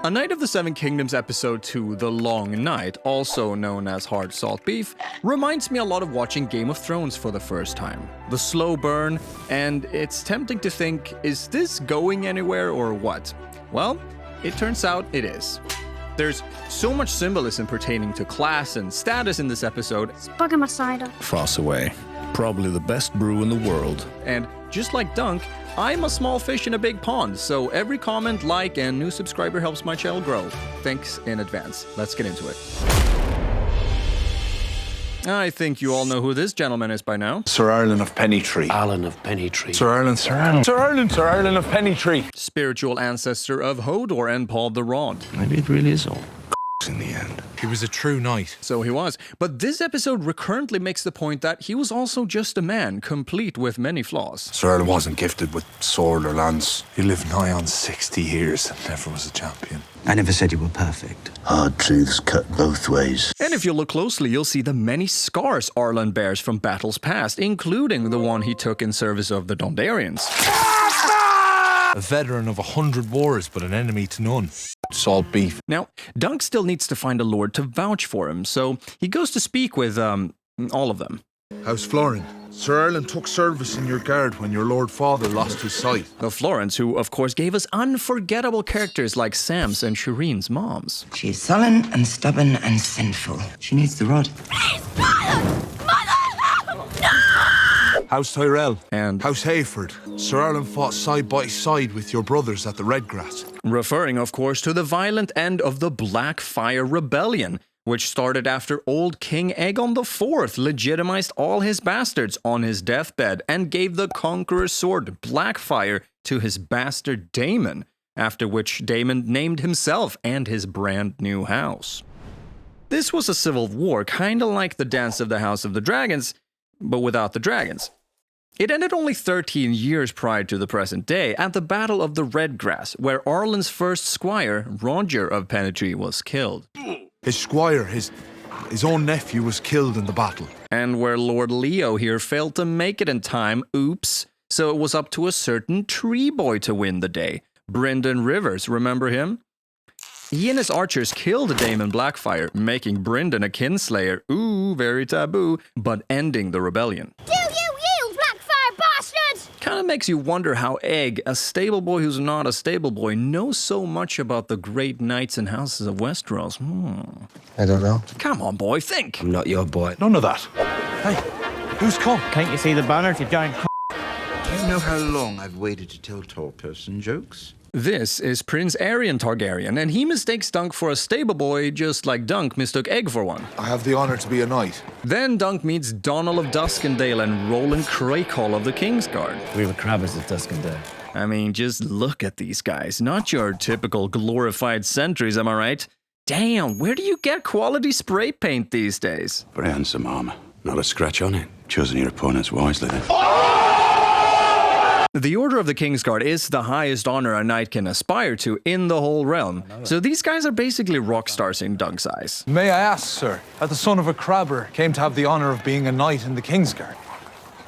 A Night of the Seven Kingdoms episode 2, The Long Night, also known as Hard Salt Beef, reminds me a lot of watching Game of Thrones for the first time. The slow burn, and it's tempting to think, is this going anywhere or what? Well, it turns out it is. There's so much symbolism pertaining to class and status in this episode. It's bugging my cider. Frost away. Probably the best brew in the world. And just like Dunk, I'm a small fish in a big pond, so every comment, like, and new subscriber helps my channel grow. Thanks in advance. Let's get into it. I think you all know who this gentleman is by now. Ser Arlan of Pennytree. Arlan of Pennytree. Ser Arlan of Pennytree. Spiritual ancestor of Hodor and Paul the Rod. Maybe it really is all In the end. He was a true knight. So he was. But this episode recurrently makes the point that he was also just a man, complete with many flaws. Ser Arlan wasn't gifted with sword or lance. He lived nigh on 60 years and never was a champion. I never said you were perfect. Hard truths cut both ways. And if you look closely, you'll see the many scars Arlan bears from battles past, including the one he took in service of the Dondarrions. A veteran of 100 wars, but an enemy to none. Salt beef. Now, Dunk still needs to find a lord to vouch for him, so he goes to speak with, all of them. How's Florian? Ser Arlan took service in your guard when your Lord Father lost his sight. The Florence, who of course gave us unforgettable characters like Sam's and Shireen's moms. She is sullen and stubborn and sinful. She needs the rod. How's Tyrell? And How's Hayford? Ser Arlan fought side by side with your brothers at the Redgrass. referring, of course, to the violent end of the Blackfyre Rebellion, which started after old King Aegon IV legitimized all his bastards on his deathbed and gave the Conqueror's sword, Blackfyre, to his bastard Daemon, after which Daemon named himself and his brand new house. This was a civil war, kinda like the Dance of the House of the Dragons, but without the dragons. It ended only 13 years prior to the present day, at the Battle of the Redgrass, where Arlan's first squire, Roger of Pennytree, was killed. His squire, his own nephew, was killed in the battle. And where Lord Leo here failed to make it in time, oops, so it was up to a certain tree boy to win the day. Brynden Rivers, remember him? He and his archers killed Daemon Blackfyre, making Brynden a kinslayer, ooh, very taboo, but ending the rebellion. Kinda makes you wonder how Egg, a stable boy who's not a stable boy, knows so much about the great knights and houses of Westeros. I don't know. Come on, boy, think! I'm not your boy. None of that. Hey, who's come? Can't you see the banners, you giant c***? Do you know how long I've waited to tell tall person jokes? This is Prince Aerion Targaryen, and he mistakes Dunk for a stable boy just like Dunk mistook Egg for one. I have the honor to be a knight. Then Dunk meets Donald of Duskendale and Roland Craycall of the Kingsguard. We were crabbers of Duskendale. I mean, just look at these guys. Not your typical glorified sentries, am I right? Damn, where do you get quality spray paint these days? Very handsome armor. Not a scratch on it. Choosing your opponents wisely then. The Order of the Kingsguard is the highest honor a knight can aspire to in the whole realm, so these guys are basically rock stars in Dunk's eyes. May I ask, sir, how the son of a crabber came to have the honor of being a knight in the Kingsguard?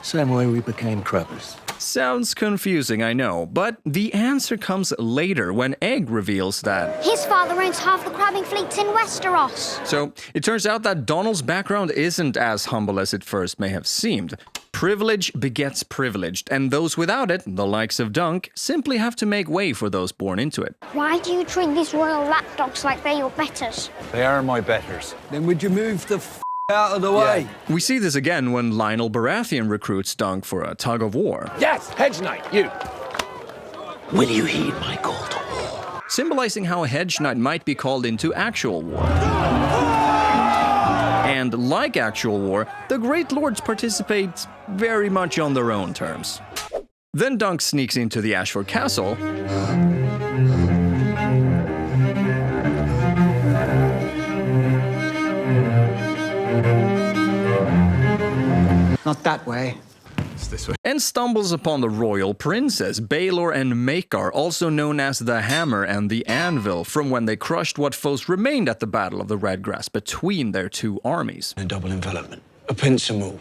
Same way we became crabbers. Sounds confusing, I know, but the answer comes later when Egg reveals that His father owns half the crabbing fleets in Westeros. So, it turns out that Donald's background isn't as humble as it first may have seemed. Privilege begets privileged, and those without it, the likes of Dunk, simply have to make way for those born into it. Why do you treat these royal lapdogs like they're your betters? They are my betters. Then would you move the out of the way? We see this again when Lionel Baratheon recruits Dunk for a tug of war, Yes, Hedge Knight, you! Will you heed my call to war? symbolizing how a hedge knight might be called into actual war. And like actual war, the Great Lords participate very much on their own terms. Then Dunk sneaks into the Ashford Castle, Not that way. and stumbles upon the royal princess, Baelor and Maekar, also known as the Hammer and the Anvil, from when they crushed what foes remained at the Battle of the Redgrass between their two armies. A double envelopment. A pincer move.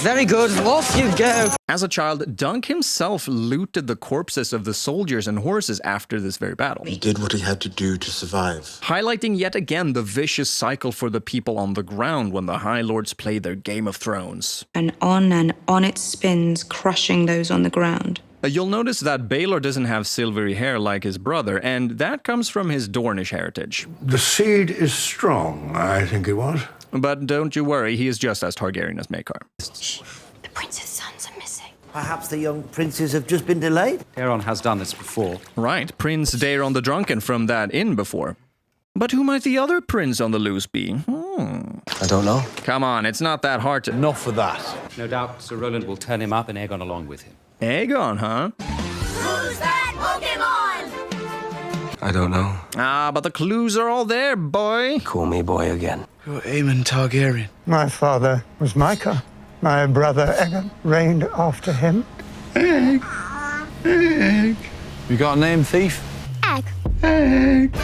Very good. Off you go. As a child, Dunk himself looted the corpses of the soldiers and horses after this very battle, He did what he had to do to survive. highlighting yet again the vicious cycle for the people on the ground when the High Lords play their Game of Thrones. And on it spins, crushing those on the ground. You'll notice that Baelor doesn't have silvery hair like his brother, and that comes from his Dornish heritage. The seed is strong, I think it was. But don't you worry, he is just as Targaryen as Maekar. The prince's sons are missing. Perhaps the young princes have just been delayed? Daeron has done this before. Right, Prince Daeron the Drunken from that inn before. But who might the other prince on the loose be? I don't know. Come on, it's not that hard to... Enough of that. No doubt Ser Roland will turn him up and Aegon along with him. Aegon, huh? Who's that Pokemon? I don't know. Ah, but the clues are all there, boy. Call me boy again. You're Aemon Targaryen. My father was Micah. My brother Egan reigned after him. Egg. Egg. You got a name, thief? Egg. Egg.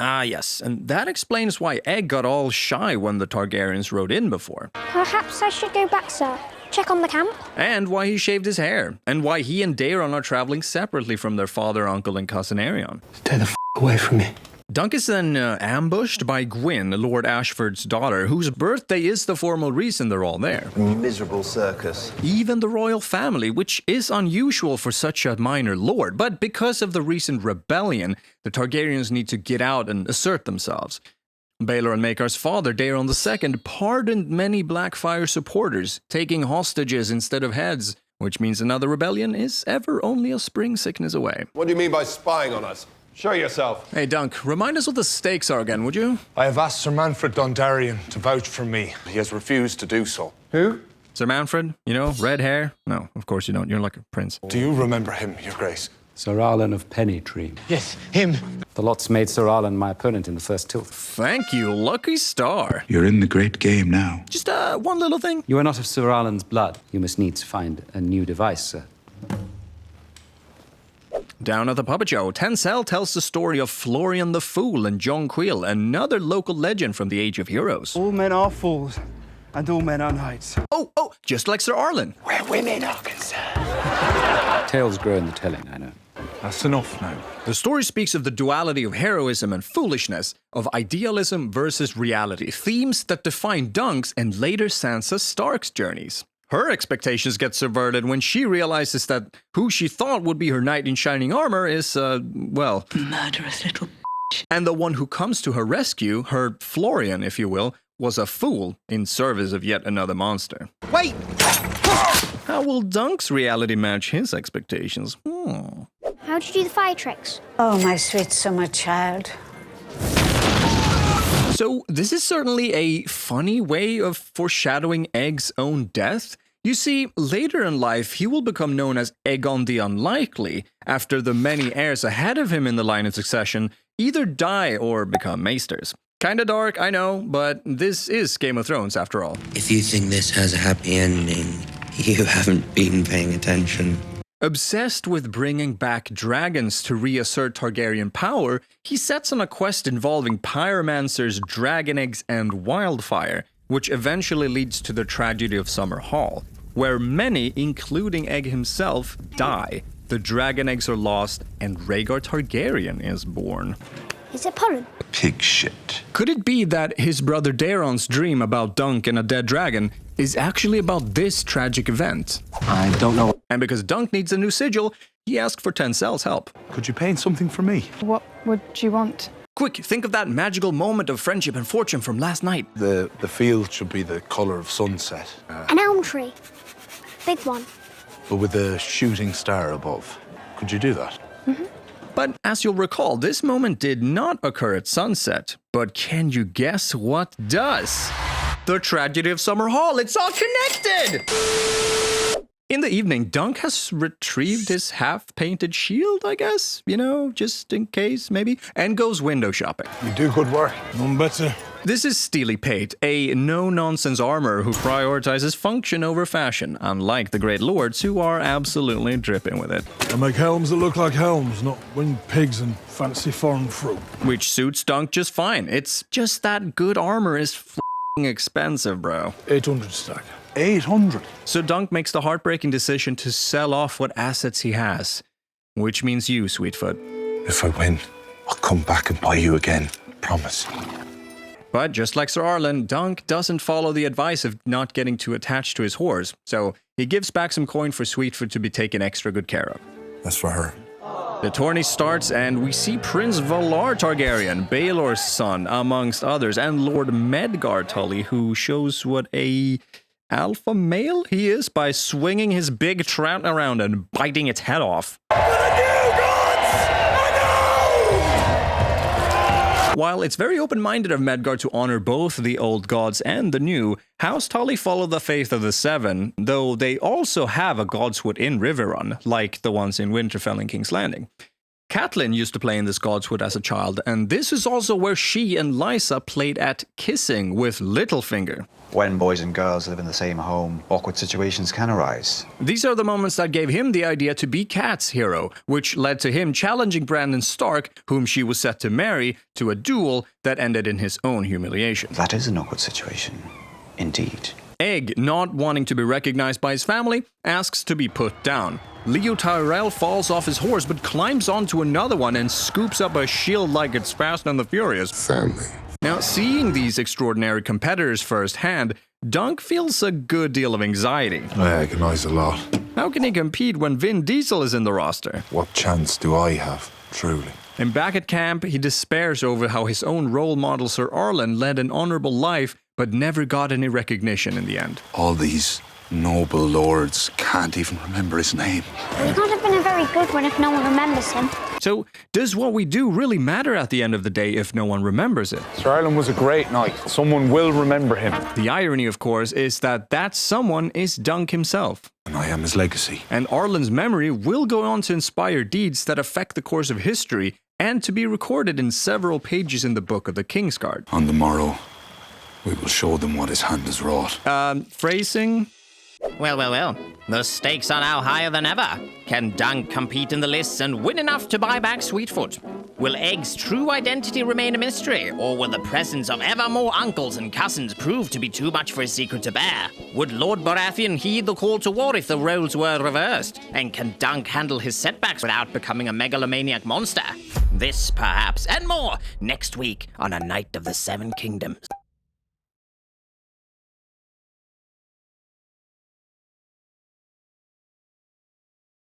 Ah, yes, and that explains why Egg got all shy when the Targaryens rode in before. Perhaps I should go back, sir. Check on the camp. And why he shaved his hair. And why he and Daeron are traveling separately from their father, uncle, and cousin Aerion. Stay the away from me. Dunk is then ambushed by Gwyn, Lord Ashford's daughter, whose birthday is the formal reason they're all there. Miserable circus. Even the royal family, which is unusual for such a minor lord, but because of the recent rebellion, the Targaryens need to get out and assert themselves. Baelor and Maekar's father, Daeron II, pardoned many Blackfyre supporters, taking hostages instead of heads, which means another rebellion is ever only a spring sickness away. What do you mean by spying on us? Show yourself. Hey, Dunk, remind us what the stakes are again, would you? I have asked Sir Manfred Dondarrion to vouch for me. He has refused to do so. Who? Sir Manfred, you know, red hair? No, of course you don't. You're like a prince. Do you remember him, Your Grace? Ser Arlan of Pennytree. Yes, him. The lots made Ser Arlan my opponent in the first tilt. Thank you, lucky star. You're in the great game now. Just one little thing. You are not of Ser Arlan's blood. You must needs find a new device, sir. Down at the puppet show, Tencel tells the story of Florian the Fool and John Quill, another local legend from the Age of Heroes. All men are fools, and all men are knights. Oh, just like Ser Arlan. Where women are concerned. Tales grow in the telling, I know. That's enough now. The story speaks of the duality of heroism and foolishness, of idealism versus reality, themes that define Dunk's and later Sansa Stark's journeys. Her expectations get subverted when she realizes that who she thought would be her knight in shining armor is, well... Murderous little And the one who comes to her rescue, her Florian, if you will, was a fool in service of yet another monster. Wait! How will Dunk's reality match his expectations? How do you do the fire tricks? Oh, my sweet summer child. So this is certainly a funny way of foreshadowing Egg's own death. You see, later in life, he will become known as Aegon the Unlikely, after the many heirs ahead of him in the line of succession either die or become maesters. Kinda dark, I know, but this is Game of Thrones after all. If you think this has a happy ending, you haven't been paying attention. Obsessed with bringing back dragons to reassert Targaryen power, he sets on a quest involving pyromancers, dragon eggs, and wildfire, which eventually leads to the tragedy of Summer Hall, where many, including Egg himself, die. The dragon eggs are lost, and Rhaegar Targaryen is born. Is it pollen? Pig shit. Could it be that his brother Daeron's dream about Dunk and a dead dragon is actually about this tragic event? I don't know. And because Dunk needs a new sigil, he asked for Tencel's help. Could you paint something for me? What would you want? Quick, think of that magical moment of friendship and fortune from last night. The field should be the colour of sunset, An elm tree. Big one. but with a shooting star above. Could you do that? But as you'll recall, this moment did not occur at sunset. But can you guess what does? The tragedy of Summer Hall. It's all connected! In the evening, Dunk has retrieved his half-painted shield, I guess, you know, just in case, maybe, and goes window shopping. You do good work. None better. This is Steely Pate, a no-nonsense armor who prioritizes function over fashion, unlike the Great Lords who are absolutely dripping with it. I make helms that look like helms, not winged pigs and fancy foreign fruit. Which suits Dunk just fine. It's just that good armor is f***ing expensive, bro. 800 stack. 800? So Dunk makes the heartbreaking decision to sell off what assets he has. Which means you, Sweetfoot. If I win, I'll come back and buy you again. Promise. But just like Ser Arlan, Dunk doesn't follow the advice of not getting too attached to his whores, so he gives back some coin for Sweetfoot to be taken extra good care of. That's for her. The tourney starts and we see Prince Valar Targaryen, Baelor's son, amongst others, and Lord Medgar Tully, who shows what a alpha male he is by swinging his big trout around and biting its head off. While it's very open-minded of Medgar to honor both the old gods and the new, House Tully follow the faith of the Seven, though they also have a godswood in Riverrun, like the ones in Winterfell and King's Landing. Catelyn used to play in this godswood as a child, and this is also where she and Lysa played at kissing with Littlefinger. When boys and girls live in the same home, awkward situations can arise. These are the moments that gave him the idea to be Cat's hero, which led to him challenging Brandon Stark, whom she was set to marry, to a duel that ended in his own humiliation. That is an awkward situation, indeed. Egg, not wanting to be recognized by his family, asks to be put down. Leo Tyrell falls off his horse but climbs onto another one and scoops up a shield like it's Fast and the Furious. Family. Now, seeing these extraordinary competitors firsthand, Dunk feels a good deal of anxiety. I agonize a lot. How can he compete when Vin Diesel is in the roster? What chance do I have, truly? And back at camp, he despairs over how his own role model Ser Arlan led an honorable life but never got any recognition in the end. All these noble lords can't even remember his name. He's not have been a very good one if no one remembers him. So, does what we do really matter at the end of the day if no one remembers it? Ser Arlan was a great knight. Someone will remember him. The irony, of course, is that someone is Dunk himself. And I am his legacy. And Arlan's memory will go on to inspire deeds that affect the course of history and to be recorded in several pages in the Book of the Kingsguard. On the morrow, we will show them what his hand has wrought. Phrasing? Well. The stakes are now higher than ever. Can Dunk compete in the lists and win enough to buy back Sweetfoot? Will Egg's true identity remain a mystery, or will the presence of ever more uncles and cousins prove to be too much for his secret to bear? Would Lord Baratheon heed the call to war if the roles were reversed? And can Dunk handle his setbacks without becoming a megalomaniac monster? This, perhaps, and more, next week on A Night of the Seven Kingdoms.